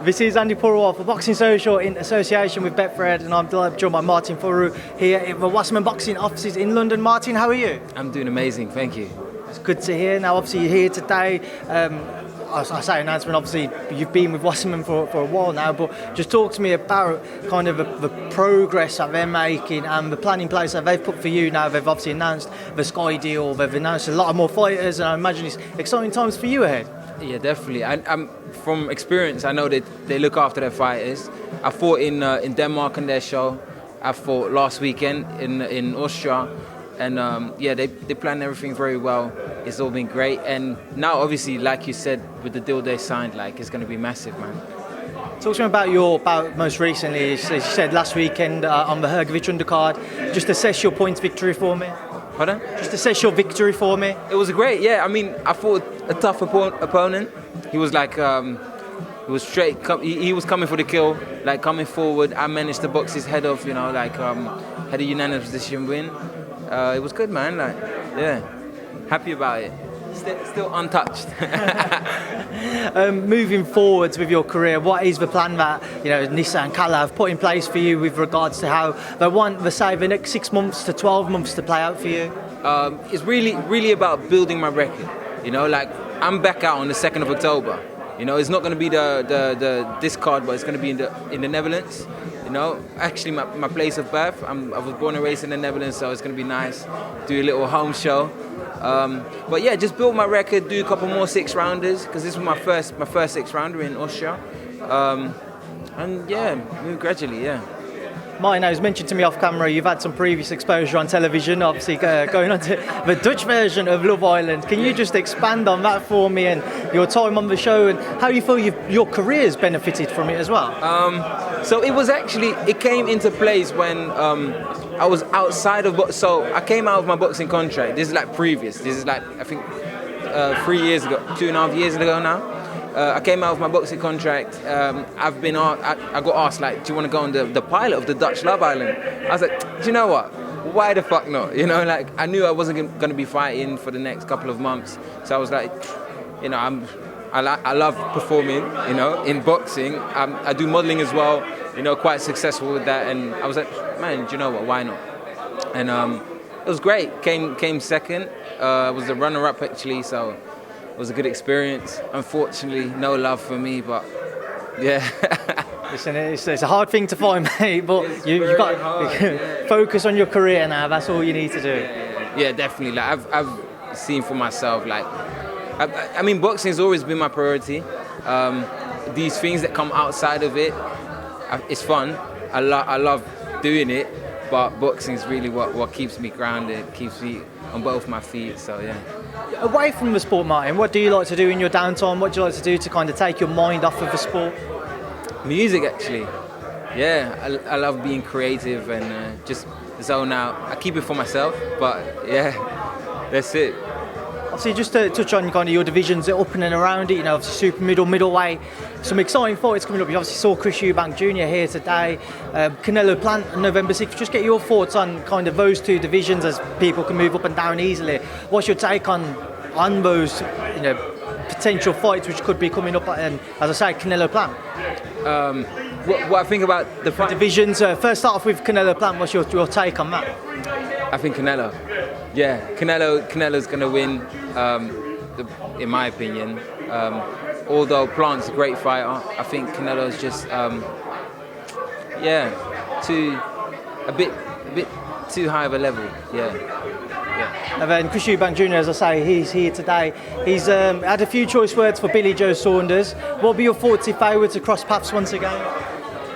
This is Andi Purewal for Boxing Social in association with Betfred, and I'm delighted to be joined by Martin Foru here at the Wasserman Boxing offices in London. Martin, how are you? I'm doing amazing, thank you. It's good to hear. Now, obviously, you're here today. I say announcement, obviously, you've been with Wasserman for a while now, but just talk to me about kind of the progress that they're making and the plan in place that they've put for you now. They've obviously announced the Sky deal, they've announced a lot of more fighters, and I imagine it's exciting times for you ahead. Yeah, definitely. I'm from experience, I know that they look after their fighters. I fought in Denmark on their show. I fought last weekend in Austria. And they planned everything very well. It's all been great. And now, obviously, like you said, with the deal they signed, like, it's going to be massive, man. Talk to me about your bout most recently. As you said, last weekend on the Hrgovic undercard. Just assess your points victory for me. Pardon? Just assess your victory for me. It was great, yeah. I mean, I fought a tough opponent. He was like, he was straight. He was coming for the kill, like coming forward. I managed to box his head off, you know, like had a unanimous decision win. It was good, man. Like, yeah, happy about it. Still untouched. Moving forwards with your career, what is the plan that Nissa and Kala have put in place for you with regards to how they want the next 6 months to 12 months to play out for you? It's really about building my record. You know, like I'm back out on the 2nd of October. You know, it's not going to be this card, but it's going to be in the Netherlands. You know, actually my place of birth. I was born and raised in the Netherlands, so it's going to be nice. Do a little home show. But yeah, just build my record. Do a couple more 6-rounders because this was my first 6-rounder in Austria. And yeah, move gradually. Yeah. Martin, as mentioned to me off camera, you've had some previous exposure on television, obviously going on to the Dutch version of Love Island. Can you just expand on that for me and your time on the show and how you feel your career's benefited from it as well? So it came into place when I was outside of so I came out of my boxing contract. This is like previous. This is like, I think 3 years ago, 2.5 years ago now. I came out of my boxing contract. I got asked, like, do you want to go on the pilot of the Dutch Love Island? I was like, do you know what? Why the fuck not? You know, like, I knew I wasn't going to be fighting for the next couple of months. So I was like, you know, I love performing, you know, in boxing. I do modeling as well, you know, quite successful with that. And I was like, man, do you know what? Why not? And it was great. Came second. Was the runner-up, actually, so it was a good experience. Unfortunately, no love for me, but yeah. Listen, it's a hard thing to find, mate, but you've got to focus on your career now. That's all you need to do. Yeah, definitely. Like I've seen for myself, like, I mean, boxing has always been my priority. These things that come outside of it, it's fun. I love doing it, but boxing is really what keeps me grounded, keeps me on both my feet. So yeah. Away from the sport, Martin, what do you like to do in your downtime? What do you like to do to kind of take your mind off of the sport? Music, actually. Yeah, I love being creative and just zone out. I keep it for myself, but yeah, that's it. Obviously, just to touch on kind of your divisions up and around it, you know, obviously super middleweight, some exciting fights coming up. You obviously saw Chris Eubank Jr. here today, Canelo Plant on November 6th. Just get your thoughts on kind of those two divisions as people can move up and down easily. What's your take on those, you know, potential fights which could be coming up? And as I say, Canelo Plant. What I think about the fight divisions. First, start off with Canelo Plant. What's your take on that? I think Canelo. Yeah, Canelo's going to win, in my opinion. Although Plant's a great fighter, I think Canelo's just, a bit too high of a level. Yeah. And then Chris Eubank Jr., as I say, he's here today. He's had a few choice words for Billy Joe Saunders. What would be your thoughts if they were to cross paths once again?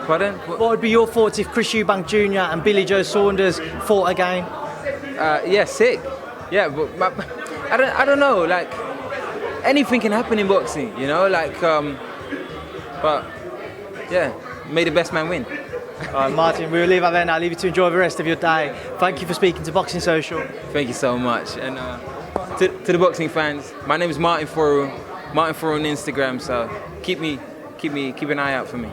Pardon? What would be your thoughts if Chris Eubank Jr. and Billy Joe Saunders fought again? Yeah, sick. Yeah, but I don't know. Like, anything can happen in boxing, you know. Like, but yeah, may the best man win. All right, Martin, we'll leave that there now. I'll leave you to enjoy the rest of your day. Thank you for speaking to Boxing Social. Thank you so much. And to the boxing fans, my name is Martin Foru. Martin Foru on Instagram. So keep an eye out for me.